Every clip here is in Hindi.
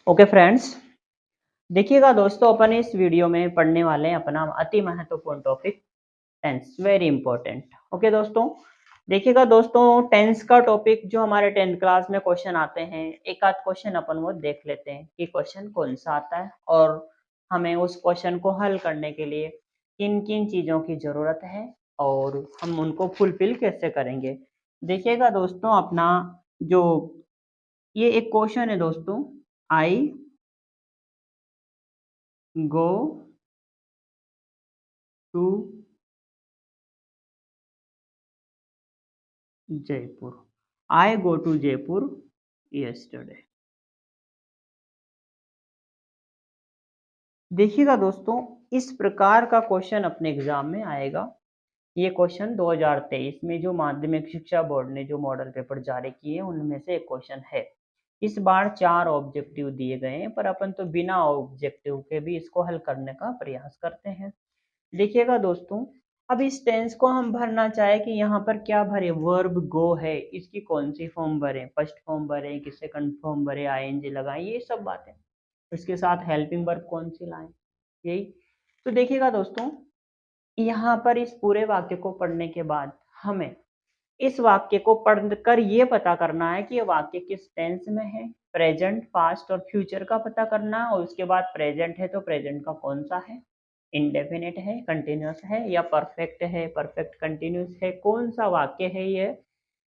ओके फ्रेंड्स, देखिएगा दोस्तों अपन इस वीडियो में पढ़ने वाले हैं अपना अति महत्वपूर्ण topic tense, very important. Okay दोस्तों, देखिएगा दोस्तों, टेंस का टॉपिक जो हमारे 10th क्लास में क्वेश्चन आते हैं, एक आध क्वेश्चन अपन वो देख लेते हैं कि क्वेश्चन कौन सा आता है और हमें उस क्वेश्चन को हल करने के लिए किन किन चीज़ों की ज़रूरत है और हम उनको फुलफिल कैसे करेंगे। देखिएगा दोस्तों, अपना जो ये एक क्वेश्चन है दोस्तों, I go to Jaipur. I go to Jaipur yesterday. देखिएगा दोस्तों, इस प्रकार का क्वेश्चन अपने एग्जाम में आएगा। ये क्वेश्चन 2023 में जो माध्यमिक शिक्षा बोर्ड ने जो मॉडल पेपर जारी किए उनमें से एक क्वेश्चन है। इस बार 4 ऑब्जेक्टिव दिए गए हैं, पर अपन तो बिना ऑब्जेक्टिव के भी इसको हल करने का प्रयास करते हैं। देखिएगा दोस्तों, अब इस टेंस को हम भरना चाहे कि यहाँ पर क्या भरे, वर्ब गो है, इसकी कौन सी फॉर्म भरे, फर्स्ट फॉर्म भरे कि सेकंड फॉर्म भरे, आईएनजी लगाएं, ये सब बातें। इसके साथ हेल्पिंग वर्ब कौन सी लाएं, यही। तो देखिएगा दोस्तों, यहाँ पर इस पूरे वाक्य को पढ़ने के बाद हमें इस वाक्य को पढ़कर ये पता करना है कि ये वाक्य किस टेंस में है, प्रेजेंट, पास्ट और फ्यूचर का पता करना है। और उसके बाद प्रेजेंट है तो प्रेजेंट का कौन सा है, इंडेफिनिट है, कंटिन्यूअस है या परफेक्ट है, परफेक्ट कंटिन्यूअस है, कौन सा वाक्य है ये।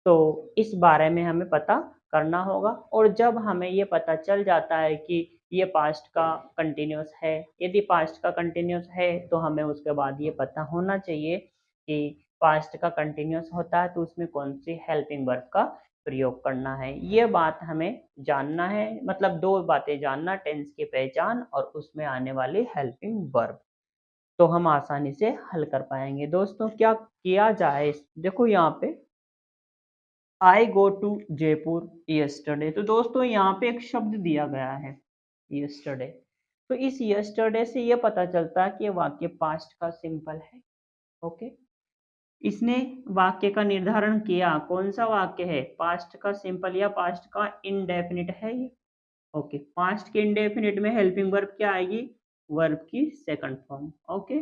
तो इस बारे में हमें पता करना होगा। और जब हमें ये पता चल जाता है कि ये पास्ट का कंटिन्यूअस है, यदि पास्ट का कंटिन्यूअस है तो हमें उसके बाद ये पता होना चाहिए कि पास्ट का कंटिन्यूअस होता है तो उसमें कौन सी हेल्पिंग वर्ब का प्रयोग करना है। ये बात हमें जानना है, मतलब दो बातें जानना, टेंस की पहचान और उसमें आने वाली हेल्पिंग वर्ब, तो हम आसानी से हल कर पाएंगे। दोस्तों, क्या किया जाए, देखो यहाँ पे आई गो टू जयपुर यस्टरडे, तो दोस्तों यहाँ पे एक शब्द दिया गया है यस्टरडे। तो इस यस्टरडे से ये पता चलता है कि ये वाक्य पास्ट का सिंपल है। ओके, इसने वाक्य का निर्धारण किया, कौन सा वाक्य है, पास्ट का सिंपल या पास्ट का इंडेफिनिट है ये। ओके, पास्ट के इंडेफिनिट में हेल्पिंग वर्ब क्या आएगी, वर्ब की सेकंड फॉर्म। ओके,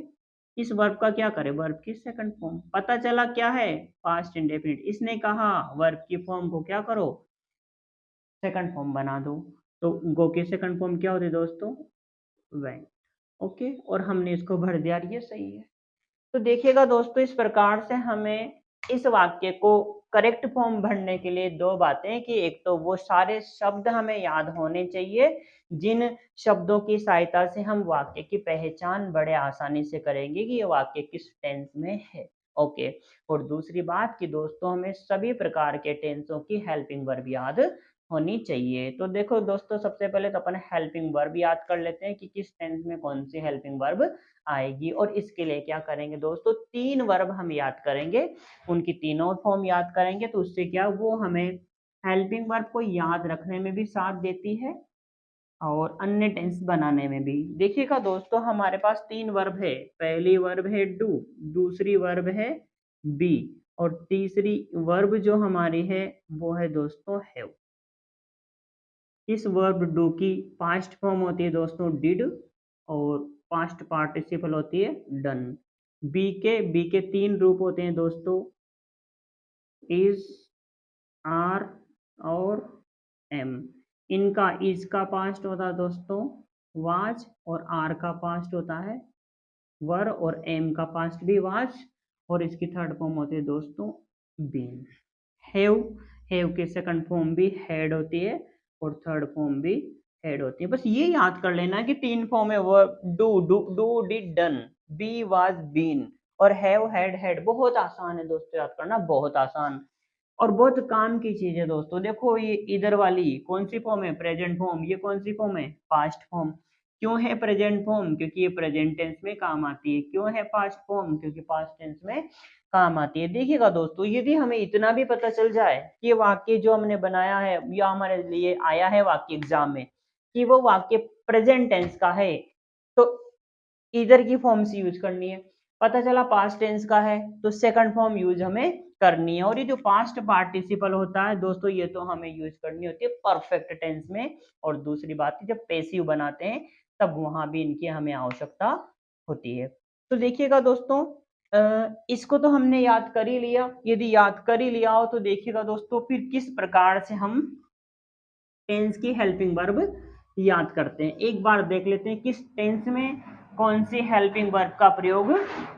इस वर्ब का क्या करें, वर्ब की सेकंड फॉर्म। पता चला क्या है, पास्ट इंडेफिनिट। इसने कहा वर्ब की फॉर्म को क्या करो, सेकंड फॉर्म बना दो। तो गो की सेकंड फॉर्म क्या होती है दोस्तों, वेंट। ओके, और हमने इसको भर दिया, ये सही है। तो देखिएगा दोस्तों, इस प्रकार से हमें इस वाक्य को करेक्ट फॉर्म भरने के लिए दो बातें कि एक तो वो सारे शब्द हमें याद होने चाहिए जिन शब्दों की सहायता से हम वाक्य की पहचान बड़े आसानी से करेंगे कि ये वाक्य किस टेंस में है। ओके, और दूसरी बात कि दोस्तों हमें सभी प्रकार के टेंसों की हेल्पिंग वर्ब याद होनी चाहिए। तो देखो दोस्तों, सबसे पहले तो अपन हेल्पिंग वर्ब याद कर लेते हैं कि किस टेंस में कौन सी हेल्पिंग वर्ब आएगी। और इसके लिए क्या करेंगे दोस्तों, 3 वर्ब हम याद करेंगे, उनकी तीनों फॉर्म याद करेंगे। तो उससे क्या, वो हमें हेल्पिंग वर्ब को याद रखने में भी साथ देती है और अन्य टेंस बनाने में भी। देखिएगा दोस्तों, हमारे पास 3 वर्ब है। पहली वर्ब है डू, दूसरी वर्ब है बी और तीसरी वर्ब जो हमारी है वो है दोस्तों हैव। इस वर्ब डू की पास्ट फॉर्म होती है दोस्तों डिड और पास्ट पार्टिसिपल होती है डन। बी के 3 रूप होते हैं दोस्तों, इज, आर और एम। इनका इज का पास्ट होता है दोस्तों वाज और आर का पास्ट होता है वर और एम का पास्ट भी वाज और इसकी थर्ड फॉर्म होती है दोस्तों बीन। हैव, हैव की सेकंड फॉर्म भी हैड होती है और थर्ड फॉर्म भी हैड होती है। बस ये याद कर लेना कि 3 फॉर्म है, verb do, do did done, be was been और हैव हैड हैड। बहुत आसान है दोस्तों, याद करना बहुत आसान और बहुत काम की चीज है दोस्तों। देखो ये इधर वाली कौन सी फॉर्म है, प्रेजेंट फॉर्म, ये कौन सी फॉर्म है, पास्ट फॉर्म। क्यों है प्रेजेंट फॉर्म, क्योंकि ये प्रेजेंट टेंस में काम आती है। क्यों है पास्ट फॉर्म, क्योंकि पास्ट टेंस में काम आती है। देखिएगा दोस्तों, यदि हमें इतना भी पता चल जाए कि ये वाक्य जो हमने बनाया है या हमारे लिए आया है वाक्य एग्जाम में कि वो वाक्य प्रेजेंट टेंस का है, तो इधर की फॉर्म से यूज करनी है। पता चला पास्ट टेंस का है तो सेकंड फॉर्म यूज हमें करनी है। और ये जो पास्ट पार्टिसिपल होता है दोस्तों, ये तो हमें यूज करनी होती है परफेक्ट टेंस में। और दूसरी बात है, जब पैसिव बनाते हैं तब वहां भी इनकी हमें आवश्यकता होती है। तो देखिएगा दोस्तों, इसको तो हमने याद कर ही लिया। यदि याद कर ही लिया हो तो देखिएगा दोस्तों, फिर किस प्रकार से हम टेंस की हेल्पिंग वर्ब याद करते हैं। एक बार देख लेते हैं किस टेंस में कौन सी हेल्पिंग वर्ब का प्रयोग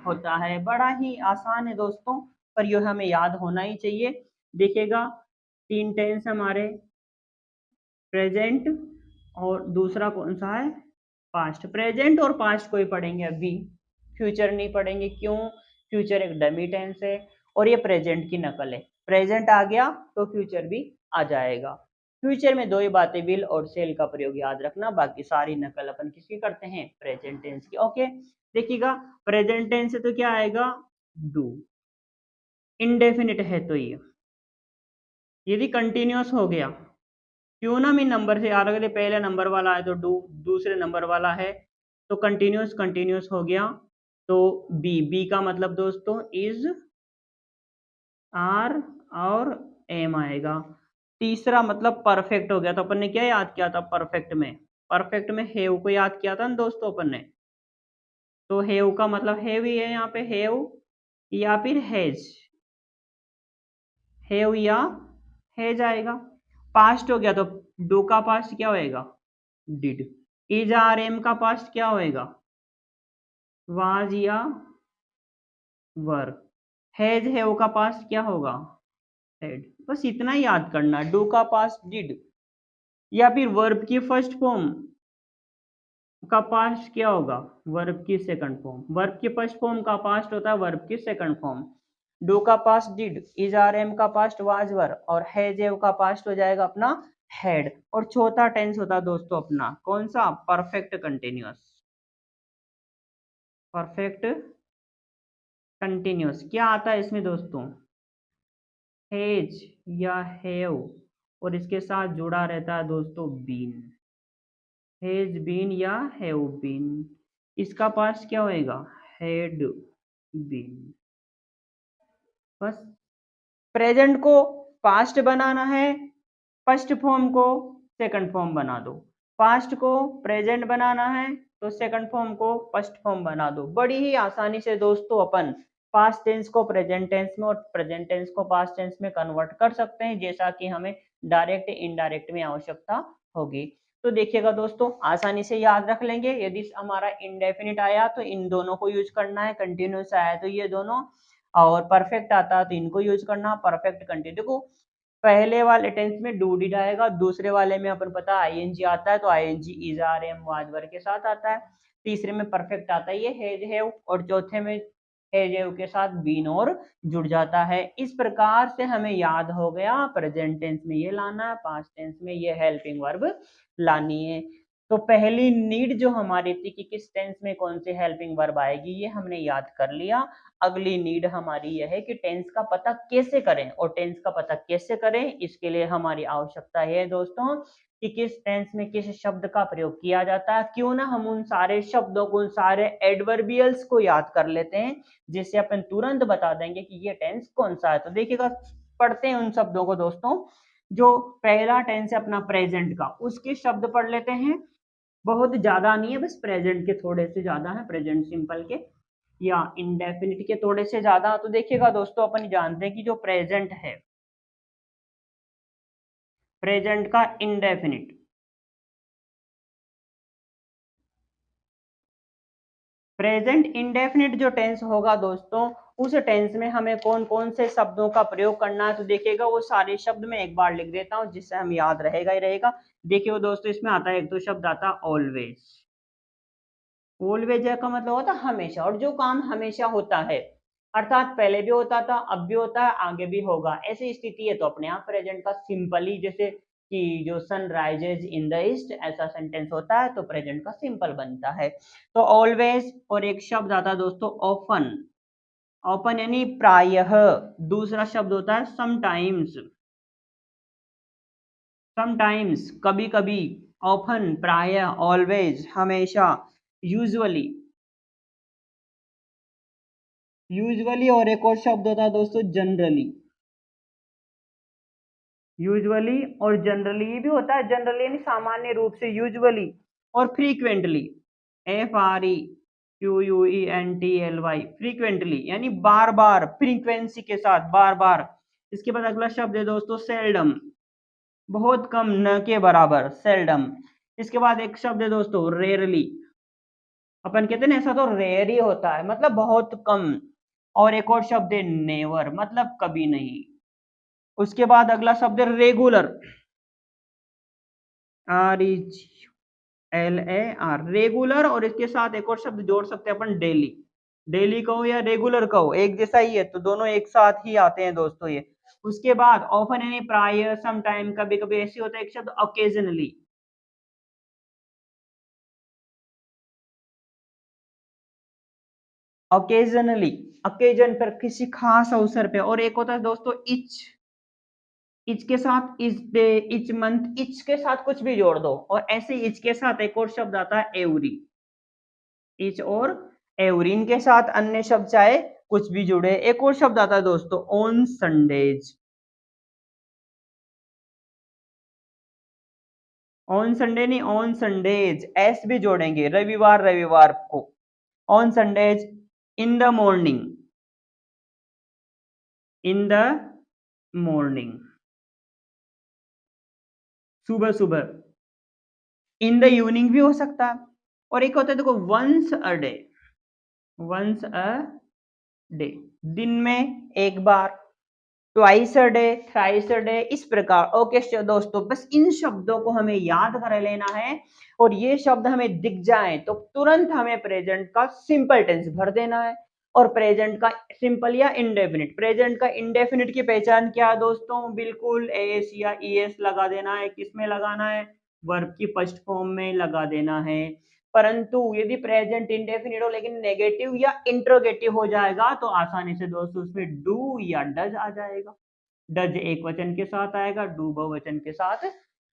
होता है। बड़ा ही आसान है दोस्तों, पर यह हमें याद होना ही चाहिए। देखिएगा, 3 टेंस हमारे, प्रेजेंट और दूसरा कौन सा है, पास्ट। प्रेजेंट और पास्ट को ही पढ़ेंगे अभी, फ्यूचर नहीं पढ़ेंगे। क्यों? फ्यूचर एक डमी टेंस है और ये प्रेजेंट की नकल है। प्रेजेंट आ गया तो फ्यूचर भी आ जाएगा। फ्यूचर में 2 ही बातें, विल और सेल का प्रयोग याद रखना, बाकी सारी नकल अपन किसकी करते हैं, प्रेजेंट टेंस की। ओके, देखिएगा, प्रेजेंट टेंस से तो क्या आएगा, डू। इनडेफिनिट है तो ये, यदि कंटिन्यूअस हो गया, क्यों ना मैं नंबर से याद रख, पहले नंबर वाला है तो डू, दूसरे नंबर वाला है तो कंटिन्यूअस, कंटिन्यूअस हो गया तो बी। बी का मतलब दोस्तों इज, आर और एम आएगा। तीसरा मतलब परफेक्ट हो गया, तो अपन ने क्या याद किया था परफेक्ट में, परफेक्ट में हैव को याद किया था ना दोस्तों अपन ने। तो हैव का मतलब हैव ही है यहाँ पे, हैव या फिर हैज, हैव या हैज आएगा। पास्ट हो गया तो डू का पास्ट क्या होएगा, डिड। इज आर एम का पास्ट क्या होएगा, वाज या वर। हैज हैव का पास्ट क्या होगा, हैड। बस इतना ही याद करना। डू का पास्ट डिड, या फिर वर्ब की फर्स्ट फॉर्म का पास्ट क्या होगा, वर्ब की सेकंड फॉर्म। वर्ब की फर्स्ट फॉर्म का पास्ट होता है वर्ब की सेकंड फॉर्म। डू का past did, is are am का पास्ट वाज वर, और हैज हैव का पास्ट हो जाएगा अपना हैड। और चौथा टेंस होता है दोस्तों अपना कौन सा, परफेक्ट कंटिन्यूअस। परफेक्ट कंटिन्यूअस क्या आता है इसमें दोस्तों, हैज या हैव, और इसके साथ जुड़ा रहता है दोस्तों बीन। हैज बीन या हैव बीन, इसका पास्ट क्या होएगा, हैड बीन। बस, प्रेजेंट को पास्ट बनाना है, फर्स्ट फॉर्म को सेकंड फॉर्म बना दो। पास्ट को प्रेजेंट बनाना है तो सेकंड फॉर्म को फर्स्ट फॉर्म बना दो। बड़ी ही आसानी से दोस्तों अपन पास्ट टेंस को प्रेजेंट टेंस में और प्रेजेंट टेंस को पास्ट टेंस में कन्वर्ट कर सकते हैं, जैसा कि हमें डायरेक्ट इनडायरेक्ट में आवश्यकता होगी। तो देखिएगा दोस्तों, आसानी से याद रख लेंगे। यदि हमारा इंडेफिनिट आया तो इन दोनों को यूज करना है, कंटिन्यूस आया तो ये दोनों, और परफेक्ट आता है तो इनको यूज करना। परफेक्ट कंटिन्यू, देखो पहले वाले टेंस में डू डिड आएगा, दूसरे वाले में अपन पता आईएनजी आता है तो ING is are am was were के साथ आता है। तीसरे में परफेक्ट आता है ये हैज हैव, और चौथे में हैज हैव के साथ बीन और जुड़ जाता है। इस प्रकार से हमें याद हो गया प्रेजेंट टेंस में ये लाना है, पास्ट टेंस में ये हेल्पिंग वर्ब लानी है। तो पहली नीड जो हमारी थी कि किस टेंस में कौन सी हेल्पिंग वर्ब आएगी, ये हमने याद कर लिया। अगली नीड हमारी यह है कि टेंस का पता कैसे करें, और टेंस का पता कैसे करें इसके लिए हमारी आवश्यकता है दोस्तों कि किस टेंस में किस शब्द का प्रयोग किया जाता है। क्यों ना हम उन सारे शब्दों को, उन सारे एडवर्बियल्स को याद कर लेते हैं, जिससे अपन तुरंत बता देंगे कि ये टेंस कौन सा है। तो देखिएगा, पढ़ते हैं उन शब्दों को दोस्तों। जो पहला टेंस है अपना प्रेजेंट का, उसके शब्द पढ़ लेते हैं। बहुत ज्यादा नहीं है, बस प्रेजेंट के थोड़े से ज्यादा है, प्रेजेंट सिंपल के या इंडेफिनिट के थोड़े से ज्यादा। तो देखिएगा दोस्तों, अपन जानते हैं कि जो प्रेजेंट है, प्रेजेंट का इंडेफिनिट, प्रेजेंट इंडेफिनिट जो टेंस होगा दोस्तों, उस टेंस में हमें कौन कौन से शब्दों का प्रयोग करना है। तो देखिएगा, वो सारे शब्द मैं एक बार लिख देता हूं जिससे हम याद रहेगा ही रहेगा। देखिए दोस्तों, इसमें आता है, एक तो शब्द आता है ऑलवेज। ऑलवेज का मतलब होता है हमेशा, और जो काम हमेशा होता है, अर्थात पहले भी होता था, अब भी होता है, आगे भी होगा, ऐसी स्थिति है तो अपने आप प्रेजेंट का सिंपली, जैसे कि जो sun rises in the east, ऐसा सेंटेंस होता है तो प्रेजेंट का सिंपल बनता है। तो ऑलवेज, और एक शब्द आता है दोस्तों ऑफन। ऑफन यानी प्रायः। दूसरा शब्द होता है समटाइम्स। समटाइम्स कभी कभी, ऑफन प्रायः, ऑलवेज हमेशा, यूजुअली यूजुअली, और एक और शब्द होता है दोस्तों जनरली। यूजुअली और जनरली ये भी होता है, जनरली यानी सामान्य रूप से, यूजुअली और फ्रीक्वेंटली, FREQUENTLY, फ्रीक्वेंटली यानी बार बार, फ्रीक्वेंसी के साथ बार बार। इसके बाद अगला शब्द है दोस्तों सेल्डम, बहुत कम, न के बराबर, सेल्डम। इसके बाद एक शब्द है दोस्तों रेयरली, अपन कहते हैं ना ऐसा तो रेयर ही होता है, मतलब बहुत कम। और एक और शब्द है नेवर, मतलब कभी नहीं। उसके बाद अगला शब्द है रेगुलर, REGULAR, रेगुलर। और इसके साथ एक और शब्द जोड़ सकते हैं अपन, डेली। डेली कहो या रेगुलर कहो, एक जैसा ही है, तो दोनों एक साथ ही आते हैं दोस्तों ये। उसके बाद ऑफन यानी प्राय, सम टाइम, कभी कभी ऐसे होता है एक शब्द ओकेजनली। ओकेजनली, ओकेजन पर, किसी खास अवसर पे। और एक होता है दोस्तों इच, इच के साथ etch day, etch month, etch के साथ कुछ भी जोड़ दो। और ऐसे इच के साथ एक और शब्द आता है एवरी, इच और एवरी, इनके साथ अन्य शब्द चाहे कुछ भी जुड़े। एक और शब्द आता है दोस्तों ऑन संडेज, ऑन संडे नहीं, ऑन संडेज, एस भी जोड़ेंगे, रविवार, रविवार को। On Sundays, in the morning, in the morning, सुबह सुबह। इन द इवनिंग भी हो सकता है। और एक होता है देखो once a day, once a day, दिन में एक बार। Twice a day, thrice a day, इस प्रकार। ओके दोस्तों, बस इन शब्दों को हमें याद कर लेना है। और ये शब्द हमें दिख जाए तो तुरंत हमें प्रेजेंट का सिंपल टेंस भर देना है। और प्रेजेंट का सिंपल या इंडेफिनिट, प्रेजेंट का इंडेफिनिट की पहचान क्या है दोस्तों, बिल्कुल एस या ईएस लगा देना है। किसमें लगाना है, वर्ब की फर्स्ट फॉर्म में लगा देना है। परंतु यदि प्रेजेंट इंडेफिनिट हो लेकिन नेगेटिव या इंट्रोगेटिव हो जाएगा तो आसानी से दोस्तों उसमें डू या डज आ जाएगा। डज एक वचन के साथ आएगा, डू बहुवचन के साथ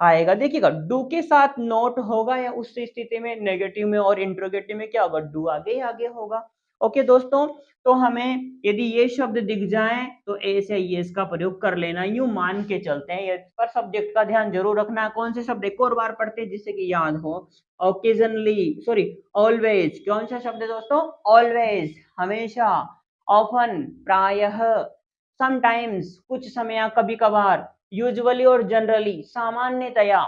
आएगा। देखिएगा डू के साथ नोट होगा या उस स्थिति में नेगेटिव में, और इंट्रोगेटिव में क्या होगा, डू आगे ही आगे होगा। ओके दोस्तों, तो हमें यदि ये शब्द दिख जाए तो एस या एस का प्रयोग कर लेना, यूं मान के चलते हैं। इस पर सब्जेक्ट का ध्यान जरूर रखना है। कौन से शब्द एक और बार पढ़ते हैं जिससे कि याद हो, ओकेजनली, सॉरी ऑलवेज, कौन सा शब्द है दोस्तों, ऑलवेज, हमेशा। ऑफन, प्रायः। समटाइम्स, कुछ समय, कभी कभार। यूजुअली और जनरली, सामान्यतया।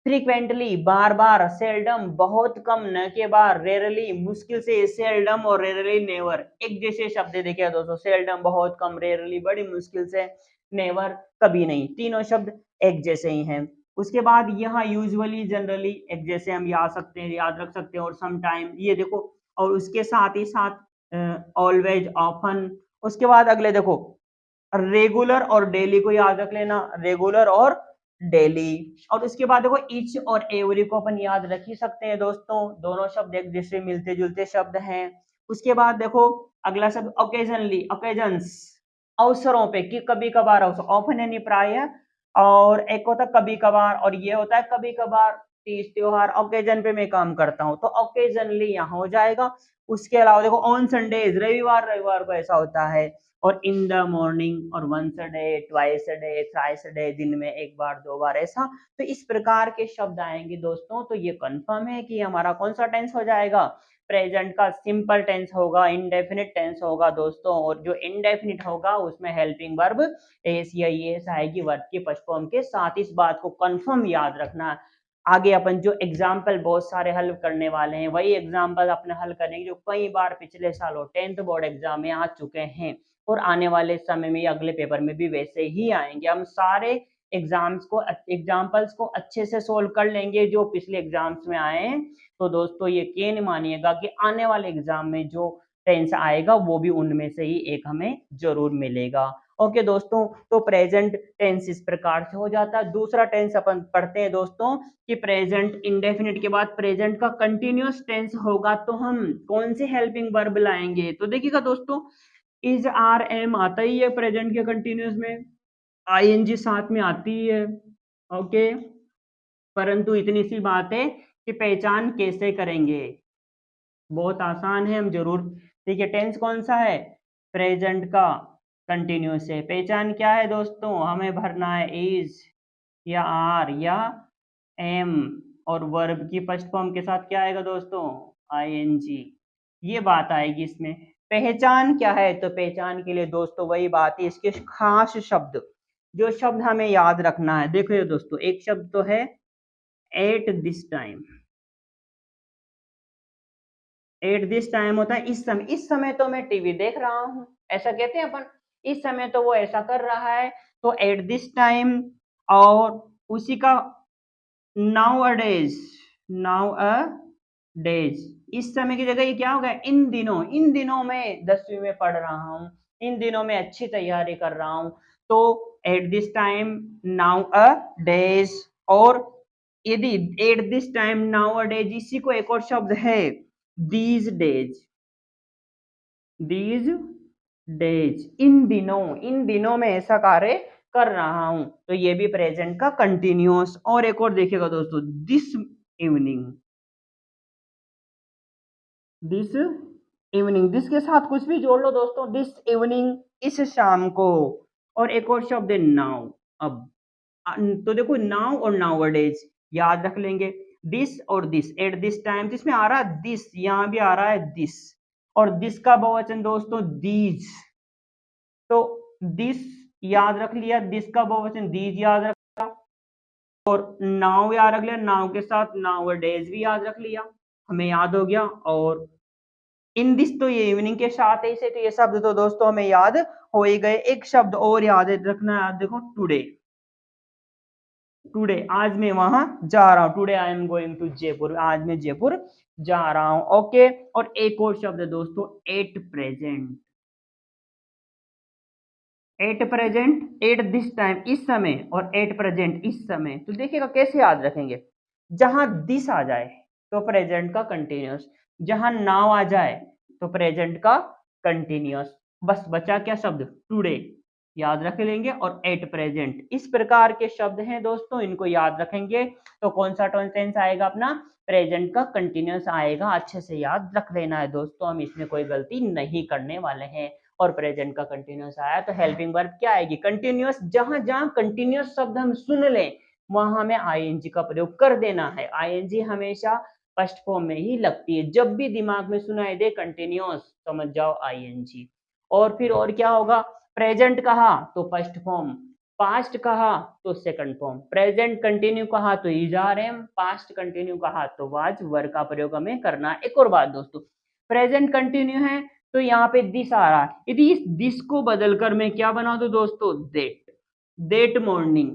फ्रीक्वेंटली, बार बार। सेल्डम, बहुत कम, न के बार। रेयरली, मुश्किल से। सेल्डम और रेयरली नेवर एक जैसे शब्द देखिए दोस्तों, सेल्डम बहुत कम, रेयरली बड़ी मुश्किल से, नेवर कभी नहीं, तीनों शब्द एक जैसे ही हैं। उसके बाद यहाँ यूजुअली, जनरली एक जैसे हम याद सकते हैं, याद रख सकते हैं। और सम टाइम ये देखो, और उसके साथ ही साथ ऑलवेज, ऑफन। उसके बाद अगले देखो रेगुलर और डेली को याद रख लेना, रेगुलर और डेली। और उसके बाद देखो ईच और एवरी को अपन याद रख ही सकते हैं दोस्तों, दोनों शब्द एक दूसरे मिलते जुलते शब्द हैं। उसके बाद देखो अगला शब्द ओकेजनली, ओकेजन्स, अवसरों पे, कि कभी कभार अवसर, ऑफन यानी प्राय। और एक होता है कभी कभार, और ये होता है कभी कभार, तीज त्योहार, ओकेजन पे मैं काम करता हूँ तो ओकेजनली यहाँ हो जाएगा। उसके अलावा देखो ऑन संडेज, रविवार, रविवार को ऐसा होता है। और इन द मॉर्निंग, और once a day, twice a day, thrice a day, दिन में एक बार, दो बार, ऐसा। तो इस प्रकार के शब्द आएंगे दोस्तों, तो ये कंफर्म है कि हमारा कौन सा टेंस हो जाएगा, प्रेजेंट का सिंपल टेंस होगा, इंडेफिनिट टेंस होगा दोस्तों। और जो इंडेफिनिट होगा उसमें हेल्पिंग वर्ब एस या एस आएगी वर्ब के फर्स्ट फॉर्म के साथ। इस बात को कंफर्म याद रखना। आगे अपन जो एग्जाम्पल बहुत सारे हल करने वाले हैं, वही एग्जाम्पल अपने हल करेंगे जो कई बार पिछले सालों 10th बोर्ड एग्जाम में आ चुके हैं, और आने वाले समय में अगले पेपर में भी वैसे ही आएंगे। हम सारे एग्जाम्पल्स को अच्छे से सोल्व कर लेंगे जो पिछले एग्जाम्स में आए हैं। तो दोस्तों यकीन मानिएगा कि आने वाले एग्जाम में जो टेंस आएगा वो भी उनमें से ही एक हमें जरूर मिलेगा। ओके दोस्तों, तो प्रेजेंट टेंस इस प्रकार से हो जाता है। दूसरा टेंस अपन पढ़ते हैं दोस्तों कि प्रेजेंट इंडेफिनिट के बाद प्रेजेंट का कंटिन्यूअस टेंस होगा तो हम कौन से हेल्पिंग वर्ब लाएंगे। तो देखिएगा दोस्तों, इज, आर, एम आता ही है प्रेजेंट के कंटिन्यूअस में, आईएनजी साथ में आती ही है। ओके, परंतु इतनी सी बात है कि पहचान कैसे करेंगे, बहुत आसान है, हम जरूर। देखिए टेंस कौन सा है, प्रेजेंट का कंटिन्यूस है। पहचान क्या है दोस्तों, हमें भरना है इज या आर या एम, और वर्ब की फर्स्ट फॉर्म के साथ क्या आएगा दोस्तों, आईएनजी। ये बात आएगी इसमें। पहचान क्या है, तो पहचान के लिए दोस्तों वही बात है, इसके खास शब्द, जो शब्द हमें याद रखना है। देखो ये दोस्तों, एक शब्द तो है at this time. At this time होता है इस समय। इस समय तो मैं टीवी देख रहा हूं, ऐसा कहते हैं अपन। इस समय तो वो ऐसा कर रहा है, तो एट दिस टाइम। और उसी का नाउ अ डेज, नाउ अ डेज, इस समय की जगह ये क्या होगा, इन दिनों। इन दिनों में 10वीं में पढ़ रहा हूँ, इन दिनों में अच्छी तैयारी कर रहा हूँ। तो at this time, now a days. और यदि at this time, now a days, इसी को एक और शब्द है दीज डेज। दीज डेज, इन दिनों, इन दिनों में ऐसा कार्य कर रहा हूं, तो ये भी प्रेजेंट का कंटिन्यूअस। और एक और देखिएगा दोस्तों, this evening. This evening, this के साथ कुछ भी जोड़ लो दोस्तों, दिस इवनिंग, इस शाम को। और एक और शब्द है नाउ, अब। तो देखो नाउ और नाउअडेज याद रख लेंगे। दिस और दिस, एट दिस टाइम, इसमें आ रहा है दिस, यहां भी आ रहा है दिस। और दिस का बहुवचन दोस्तों दीज। तो दिस याद रख लिया, दिस का बहुवचन दीज याद रखा। और नाउ याद रख लिया, नाउ के साथ नाउअडेज भी याद रख लिया, हमें याद हो गया। और इन दिस तो ये इवनिंग के साथ है, इसे तो ये शब्द तो दोस्तों हमें याद हो ही गए। एक शब्द और याद रखना है, देखो टुडे। टुडे, आज मैं वहां जा रहा हूं, today I am going to Jaipur, आज मैं जयपुर जा रहा हूं। ओके। और एक और शब्द है दोस्तों at present. At present, at this time, इस समय, और एट प्रेजेंट, इस समय। तो देखिएगा कैसे याद रखेंगे, जहां दिस आ जाए तो प्रेजेंट का कंटिन्यूअस, जहां नाउ आ जाए तो प्रेजेंट का कंटिन्यूअस। बस बचा क्या शब्द, टुडे याद रख लेंगे, और एट प्रेजेंट। इस प्रकार के शब्द हैं दोस्तों, इनको याद रखेंगे तो कौन सा टेंस आएगा अपना, प्रेजेंट का कंटिन्यूअस आएगा। अच्छे से याद रख लेना है दोस्तों, हम इसमें कोई गलती नहीं करने वाले हैं। और प्रेजेंट का कंटिन्यूअस आया तो हेल्पिंग वर्ब क्या आएगी, कंटिन्यूअस। जहां जहां कंटिन्यूअस शब्द हम सुन लें वहां हमें आईएनजी का प्रयोग कर देना है। आईएनजी हमेशा फर्स्ट फॉर्म में ही लगती है, जब भी दिमाग में सुनाई दे कंटिन्यूअस, समझ जाओ आईएनजी। और फिर और क्या होगा, प्रेजेंट कहा तो फर्स्ट फॉर्म, पास्ट कहा तो सेकंड फॉर्म, प्रेजेंट कंटिन्यू कहा तो is are am, past continue कहा तो वाज वर्ब का प्रयोग हमें करना है। एक और बात दोस्तों, प्रेजेंट कंटिन्यू है तो यहाँ पे दिस आ रहा है, यदि इस दिस को बदलकर मैं क्या बना दूं दोस्तों, देट। देट मॉर्निंग,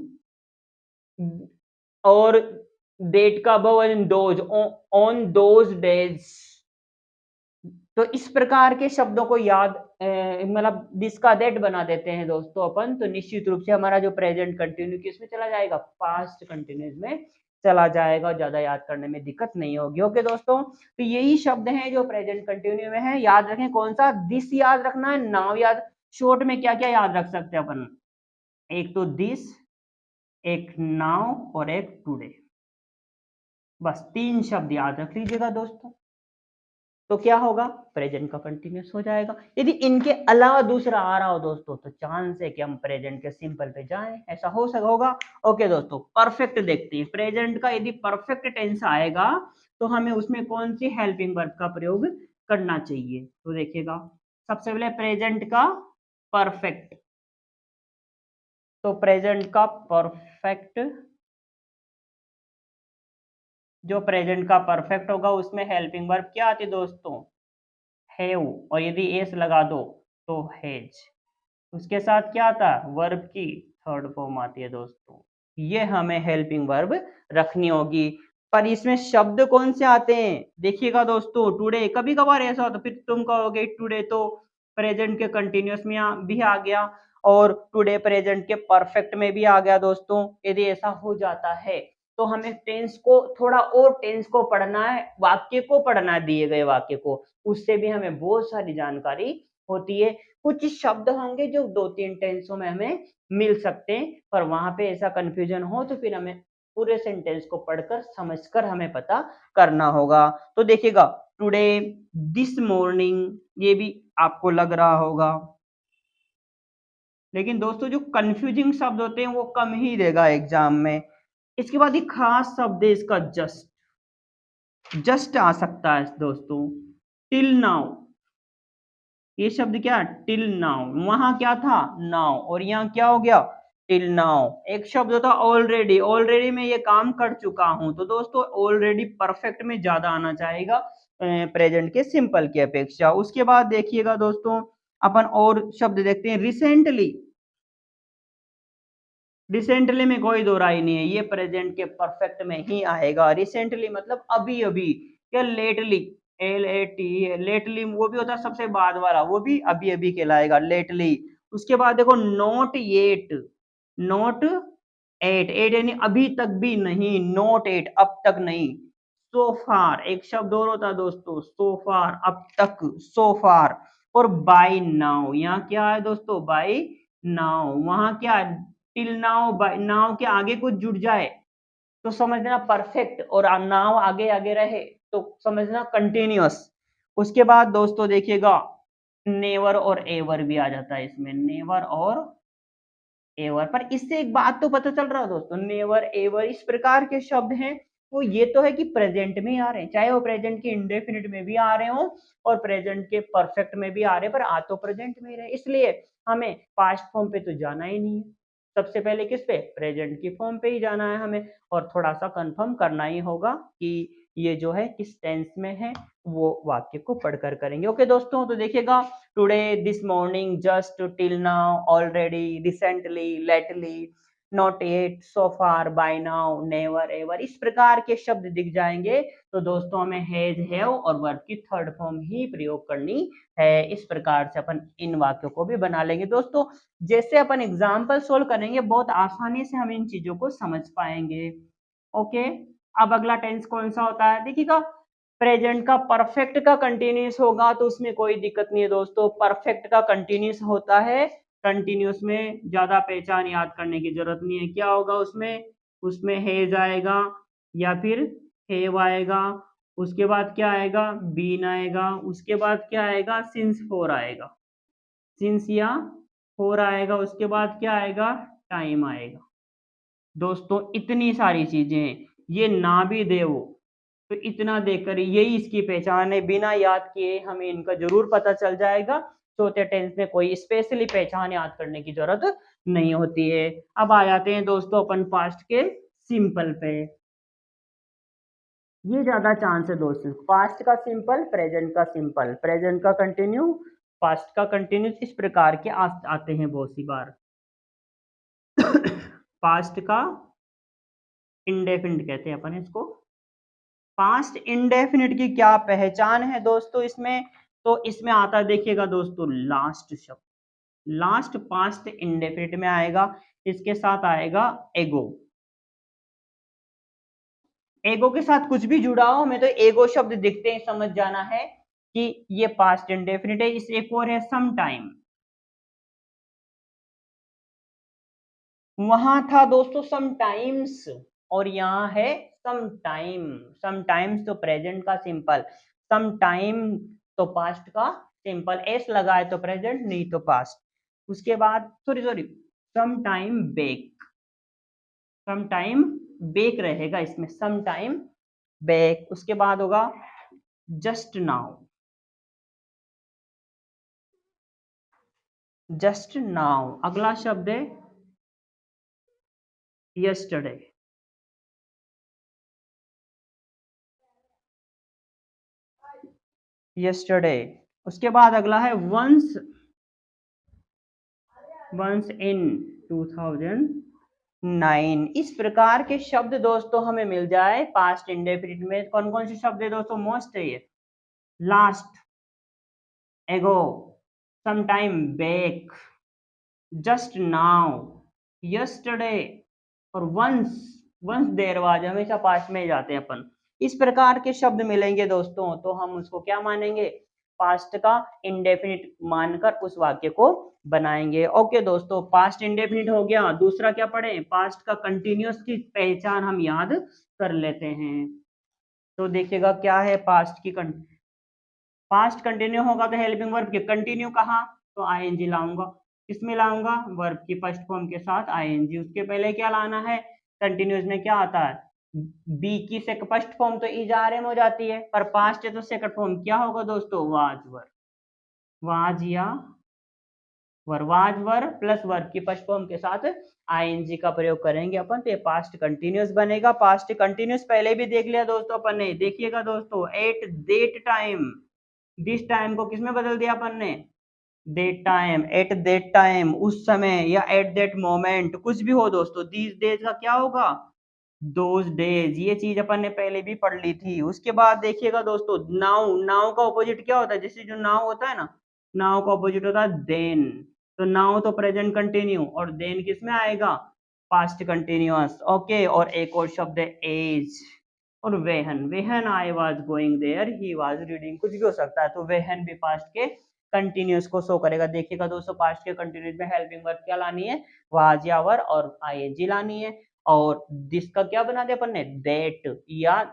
और डेट का बहुवचन दोज, ऑन दोज डेज। तो इस प्रकार के शब्दों को याद, मतलब दिस का दैट बना देते हैं दोस्तों अपन, तो निश्चित रूप से हमारा जो प्रेजेंट कंटिन्यू किसमें चला जाएगा, पास्ट कंटिन्यूस में चला जाएगा, ज्यादा याद करने में दिक्कत नहीं होगी। ओके दोस्तों, तो यही शब्द हैं जो प्रेजेंट कंटिन्यू में है। याद रखें कौन सा, दिस याद रखना है, नाउ याद। शॉर्ट में क्या क्या याद रख सकते हैं अपन, एक तो दिस, एक नाउ, और एक टुडे। बस 3 शब्द याद रख लीजिएगा दोस्तों, तो क्या होगा, प्रेजेंट का कंटिन्यूस हो जाएगा। यदि इनके अलावा दूसरा आ रहा हो दोस्तों तो चांस है कि हम प्रेजेंट के सिंपल पे जाएं, ऐसा हो सका होगा। ओके दोस्तों, परफेक्ट देखते हैं। प्रेजेंट का यदि परफेक्ट टेंस आएगा तो हमें उसमें कौन सी हेल्पिंग वर्ब का प्रयोग करना चाहिए, तो देखिएगा सबसे पहले प्रेजेंट का परफेक्ट। तो प्रेजेंट का परफेक्ट, जो प्रेजेंट का परफेक्ट होगा उसमें हेल्पिंग वर्ब क्या आती है दोस्तों, हैव। और यदि एस लगा दो तो हैज। उसके साथ क्या आता है, वर्ब की थर्ड फॉर्म आती है दोस्तों। ये हमें हेल्पिंग वर्ब रखनी होगी। पर इसमें शब्द कौन से आते हैं, देखिएगा दोस्तों, टुडे कभी कभार ऐसा होता, फिर तुम कहोगे टुडे तो प्रेजेंट के कंटिन्यूअस में भी आ गया, और टुडे प्रेजेंट के परफेक्ट में भी आ गया दोस्तों। यदि ऐसा हो जाता है तो हमें टेंस को थोड़ा और, टेंस को पढ़ना है, वाक्य को पढ़ना है, दिए गए वाक्य को, उससे भी हमें बहुत सारी जानकारी होती है। कुछ शब्द होंगे जो 2-3 टेंसों में हमें मिल सकते हैं, पर वहां पे ऐसा कंफ्यूजन हो तो फिर हमें पूरे सेंटेंस को पढ़कर समझकर हमें पता करना होगा। तो देखिएगा टुडे, दिस मॉर्निंग, ये भी आपको लग रहा होगा लेकिन दोस्तों जो कंफ्यूजिंग शब्द होते हैं वो कम ही देगा एग्जाम में। इसके बाद एक खास शब्द है इसका जस्ट, जस्ट आ सकता है दोस्तों। टिल नाउ, ये शब्द क्या, टिल नाउ, वहां क्या था नाउ, और यहाँ क्या हो गया टिल नाउ। एक शब्द होता ऑलरेडी, ऑलरेडी मैं ये काम कर चुका हूं, तो दोस्तों ऑलरेडी परफेक्ट में ज्यादा आना चाहेगा प्रेजेंट के सिंपल की अपेक्षा। उसके बाद देखिएगा दोस्तों अपन और शब्द देखते हैं, रिसेंटली। रिसेंटली में कोई दो राय नहीं है, ये प्रेजेंट के परफेक्ट में ही आएगा। रिसेंटली मतलब अभी अभी, या लेटली, LAT, लेटली वो भी होता है सबसे बाद वाला, वो भी अभी अभी कहलाएगा लेटली। उसके बाद देखो not yet, not yet, yet यानी अभी तक भी नहीं, नॉट एट अब तक नहीं। सो फार, एक शब्द और होता है दोस्तों, सो फार अब तक, सो फार। और बाय नाउ, यहाँ क्या है दोस्तों बाय नाउ, वहां क्या टिल नाउ, बाय नाउ के आगे कुछ जुड़ जाए तो समझना परफेक्ट, और नाउ आगे आगे रहे तो समझना कंटिन्यूअस। उसके बाद दोस्तों देखिएगा नेवर और एवर भी आ जाता है इसमें, नेवर और एवर। पर इससे एक बात तो पता चल रहा है दोस्तों, नेवर एवर इस प्रकार के शब्द हैं, वो ये तो है कि प्रेजेंट में आ रहे हैं, चाहे वो प्रेजेंट के इंडेफिनिट में भी आ रहे हो और प्रेजेंट के परफेक्ट में भी आ रहे हैं, पर आ तो प्रेजेंट में रहे, इसलिए हमें पास्ट फॉर्म पे तो जाना ही नहीं है। सबसे पहले किस पे, प्रेजेंट की फॉर्म पे ही जाना है हमें, और थोड़ा सा कंफर्म करना ही होगा कि ये जो है किस टेंस में है, वो वाक्य को पढ़कर करेंगे। ओके दोस्तों, तो देखिएगा today, this morning, just, till now, already, recently, lately, not yet, so far, by now, never, ever, इस प्रकार के शब्द दिख जाएंगे तो दोस्तों हमें हैज, हैव और वर्ब की थर्ड फॉर्म ही प्रयोग करनी है। इस प्रकार से अपन इन वाक्यों को भी बना लेंगे दोस्तों। जैसे अपन एग्जाम्पल सोल्व करेंगे बहुत आसानी से हम इन चीजों को समझ पाएंगे। ओके, अब अगला टेंस कौन सा होता है देखिएगा, प्रेजेंट का परफेक्ट का कंटिन्यूस होगा तो उसमें कोई दिक्कत नहीं है दोस्तों, परफेक्ट का कंटिन्यूस होता है, कंटिन्यूस में ज्यादा पहचान याद करने की जरूरत नहीं है। क्या होगा उसमें, उसमें हेज आएगा या फिर हेव आएगा, उसके बाद क्या आएगा बीन आएगा, उसके बाद क्या आएगा सिंस फोर आएगा, सिंस या फोर आएगा, उसके बाद क्या आएगा टाइम आएगा। दोस्तों इतनी सारी चीजें हैं, ये ना भी दे वो तो इतना देकर यही इसकी पहचान है, बिना याद किए हमें इनका जरूर पता चल जाएगा। चौथे टेंस में कोई स्पेशली पहचान याद करने की जरूरत नहीं होती है। अब आ जाते हैं दोस्तों अपन पास्ट के सिंपल पे, ये ज्यादा चांस है दोस्तों, पास्ट का सिंपल, प्रेजेंट का सिंपल, प्रेजेंट का कंटिन्यू, पास्ट का कंटिन्यूस, इस प्रकार के आते हैं बहुत सी बार। पास्ट का इंडेफिनिट कहते हैं अपन इसको। पास्ट इंडेफिनिट की क्या पहचान है दोस्तों इसमें, तो इसमें आता है देखिएगा दोस्तों लास्ट शब्द, लास्ट पास्ट इंडेफिनिट में आएगा, इसके साथ आएगा एगो, एगो के साथ कुछ भी जुड़ा हो हमें तो एगो शब्द दिखते ही समझ जाना है कि ये पास्ट इंडेफिनिट है। इस एक और है सम टाइम, वहां था दोस्तों समटाइम्स और यहाँ है सम टाइम, समटाइम्स तो प्रेजेंट का सिंपल, सम टाइम तो पास्ट का सिंपल, एस लगाए तो प्रेजेंट नहीं तो पास्ट। उसके बाद sorry sorry some time back, some time back रहेगा इसमें, सम टाइम बैक। उसके बाद होगा जस्ट नाउ, जस्ट नाउ। अगला शब्द है यस्टरडे, यस्टरडे। उसके बाद अगला है वंस, वंस इन 2009। इस प्रकार के शब्द दोस्तों हमें मिल जाए पास्ट इंडेफिनिट में। कौन कौन से शब्द है दोस्तों, मोस्ट है ये, last, ago, some time back, just now, yesterday और वंस, वंस देर बाद, हमेशा पास्ट में जाते हैं अपन। इस प्रकार के शब्द मिलेंगे दोस्तों तो हम उसको क्या मानेंगे, पास्ट का इंडेफिनिट मानकर उस वाक्य को बनाएंगे। ओके दोस्तों, पास्ट इंडेफिनिट हो गया। दूसरा क्या पढ़े, पास्ट का कंटिन्यूअस की पहचान हम याद कर लेते हैं। तो देखिएगा क्या है पास्ट की पास्ट कंटिन्यू होगा तो हेल्पिंग वर्ब के कंटिन्यू कहा तो आईएनजी लाऊंगा, किसमें लाऊंगा, वर्ब की फर्स्ट फॉर्म के साथ आईएनजी। उसके पहले क्या लाना है, कंटिन्यूस में क्या आता है, बी की फर्स्ट फॉर्म तो इजारे में हो जाती है, पर पास्ट है तो सेकंड फॉर्म क्या होगा दोस्तों, वाज वर, वाज या वर, वाज वर प्लस वर्ब की फर्स्ट फॉर्म के साथ आईएनजी का प्रयोग करेंगे अपन, तो ये पास्ट कंटिन्यूस बनेगा। पास्ट कंटिन्यूस पहले भी देख लिया दोस्तों अपन ने, देखिएगा दोस्तों, at that time, this time को किसमें बदल दिया अपन ने, that time, at that time, उस समय, या एट दैट मोमेंट, कुछ भी हो दोस्तों, दीज डेज का क्या होगा, दोज डेज, ये चीज अपन ने पहले भी पढ़ ली थी। उसके बाद देखिएगा दोस्तों, नाउ, नाउ का ऑपोजिट क्या होता है, जैसे जो नाउ होता है ना, नाउ का ऑपोजिट होता है देन, तो नाउ तो प्रेजेंट कंटिन्यू, और देन किस में आएगा, पास्ट कंटिन्यूअस। ओके, और एक और शब्द है एज, और when, when I was going there he was reading, कुछ भी हो सकता है, तो वेहन भी पास्ट के कंटिन्यूअस को शो करेगा। देखिएगा दोस्तों, पास्ट के कंटिन्यूअस में हेल्पिंग वर्ब क्या लानी है, वाज या वर, और आईएनजी लानी है, और दिस का क्या बना दिया अपन ने, दैट या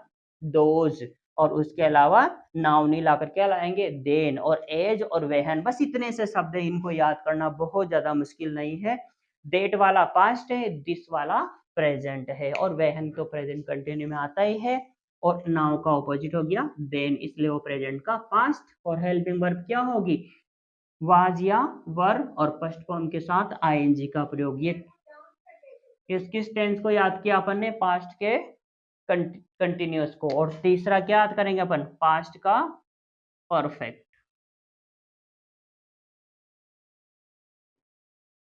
दोज, और उसके अलावा नाउन नहीं लाकर क्या लाएंगे, देन और एज और वेहन, बस इतने से शब्द है, इनको याद करना बहुत ज्यादा मुश्किल नहीं है। डेट वाला पास्ट है, दिस वाला प्रेजेंट है, और वेहन तो प्रेजेंट कंटिन्यू में आता ही है, और नाउ का ऑपोजिट हो गया देन, इसलिए वो प्रेजेंट का पास्ट, और हेल्पिंग वर्ब क्या होगी, वाज या वर, और फर्स्ट फॉर्म के साथ आईएनजी का प्रयोग। ये किस किस टेंस को याद किया अपन ने, पास्ट के कंटिन्यूअस को, और तीसरा क्या याद करेंगे अपन, पास्ट का परफेक्ट,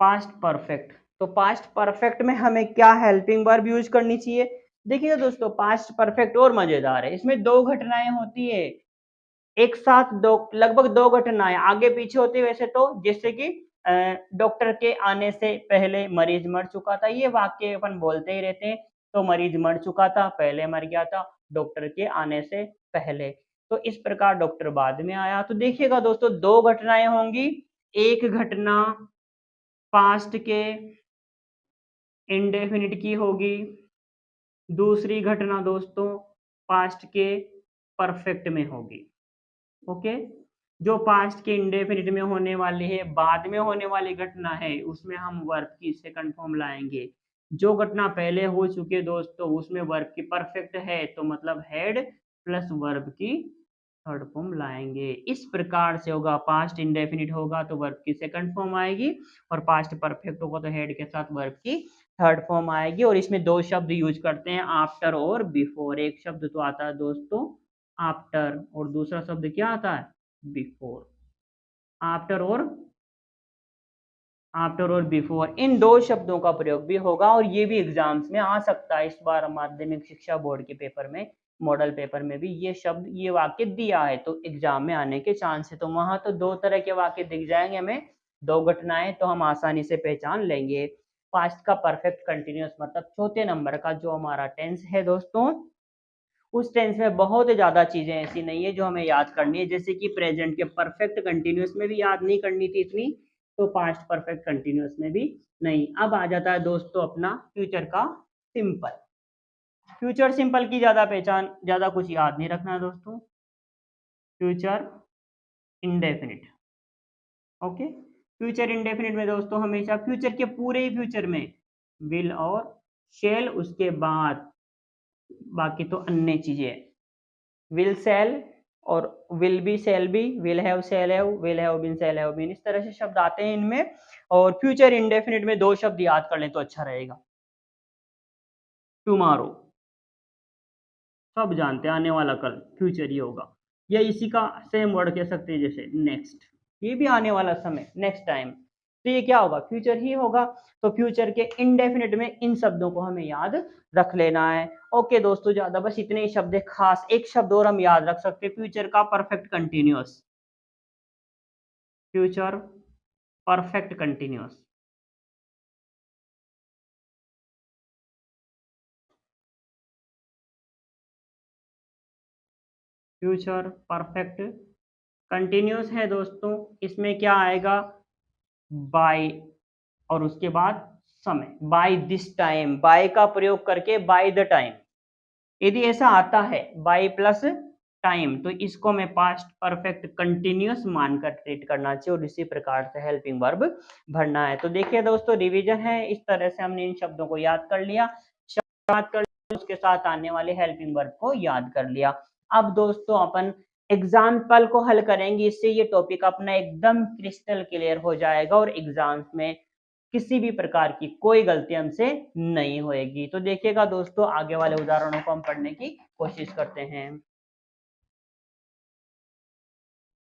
पास्ट परफेक्ट। तो पास्ट परफेक्ट में हमें क्या हेल्पिंग वर्ब यूज करनी चाहिए, देखिए दोस्तों, पास्ट परफेक्ट और मजेदार है, इसमें दो घटनाएं होती है एक साथ, दो, लगभग दो घटनाएं आगे पीछे होती है वैसे तो, जैसे कि डॉक्टर के आने से पहले मरीज मर चुका था, ये वाक्य अपन बोलते ही रहते हैं, तो मरीज मर चुका था, पहले मर गया था, डॉक्टर के आने से पहले, तो इस प्रकार डॉक्टर बाद में आया। तो देखिएगा दोस्तों, दो घटनाएं होंगी, एक घटना पास्ट के इंडेफिनिट की होगी, दूसरी घटना दोस्तों पास्ट के परफेक्ट में होगी। ओके, जो पास्ट के इंडेफिनिट में होने वाली है, बाद में होने वाली घटना है, उसमें हम वर्ब की सेकंड फॉर्म लाएंगे। जो घटना पहले हो चुकी है दोस्तों, उसमें वर्ब की परफेक्ट है, तो मतलब हेड प्लस वर्ब की थर्ड फॉर्म लाएंगे। इस प्रकार से होगा, पास्ट इंडेफिनिट होगा तो वर्ब की सेकंड फॉर्म आएगी, और पास्ट परफेक्ट होगा तो हेड के साथ वर्ब की थर्ड फॉर्म आएगी। और इसमें दो शब्द यूज करते हैं, आफ्टर और बिफोर। एक शब्द तो आता है दोस्तों आफ्टर, और दूसरा शब्द क्या आता है, बिफोर। आफ्टर और बिफोर, इन दो शब्दों का प्रयोग भी होगा, और ये भी एग्जाम्स में आ सकता है। इस बार माध्यमिक शिक्षा बोर्ड के पेपर में, मॉडल पेपर में भी ये शब्द, ये वाक्य दिया है, तो एग्जाम में आने के चांस है। तो वहां तो दो तरह के वाक्य दिख जाएंगे हमें, दो घटनाएं, तो हम आसानी से पहचान लेंगे। पास्ट का परफेक्ट कंटिन्यूअस मतलब चौथे नंबर का जो हमारा टेंस है दोस्तों, उस टेंस में बहुत ज्यादा चीजें ऐसी नहीं है जो हमें याद करनी है, जैसे कि प्रेजेंट के परफेक्ट कंटिन्यूअस में भी याद नहीं करनी थी इतनी, तो पास्ट परफेक्ट कंटिन्यूअस में भी नहीं। अब आ जाता है दोस्तों अपना फ्यूचर का सिंपल। फ्यूचर सिंपल की ज्यादा पहचान, ज्यादा कुछ याद नहीं रखना है दोस्तों। Future indefinite, okay, future indefinite में दोस्तों हमेशा फ्यूचर के पूरे ही फ्यूचर में विल और शेल, उसके बाद बाकी तो अन्य चीजें, विल सेल और will be shall be, will have shall have, will have been shall have been, इस तरह से शब्द आते हैं इनमें। और फ्यूचर इंडेफिनिट में दो शब्द याद कर लें तो अच्छा रहेगा, टुमारो, सब जानते हैं आने वाला कल, फ्यूचर ही होगा, या इसी का सेम वर्ड कह सकते हैं जैसे नेक्स्ट, ये भी आने वाला समय, नेक्स्ट टाइम, तो ये क्या होगा, फ्यूचर ही होगा। तो फ्यूचर के इंडेफिनिट में इन शब्दों को हमें याद रख लेना है। ओके दोस्तों, ज्यादा बस इतने ही शब्द है खास, एक शब्द और हम याद रख सकते हैं, फ्यूचर का perfect continuous, future perfect continuous, future perfect continuous है दोस्तों, इसमें क्या आएगा, बाय, और उसके बाद समय, बाय दिस टाइम, बाय का प्रयोग करके बाय द टाइम, यदि ऐसा आता है बाय प्लस टाइम, तो इसको हमें पास्ट परफेक्ट कंटिन्यूअस मानकर ट्रीट करना चाहिए और इसी प्रकार से हेल्पिंग वर्ब भरना है। तो देखिए दोस्तों, रिवीजन है, इस तरह से हमने इन शब्दों को याद कर लिया, याद कर लिया, उसके साथ आने वाले हेल्पिंग वर्ब को याद कर लिया। अब दोस्तों अपन एग्जाम्पल को हल करेंगे, इससे ये टॉपिक अपना एकदम क्रिस्टल क्लियर हो जाएगा और एग्जाम्स में किसी भी प्रकार की कोई गलती हमसे नहीं होएगी। तो देखिएगा दोस्तों, आगे वाले उदाहरणों को हम पढ़ने की कोशिश करते हैं।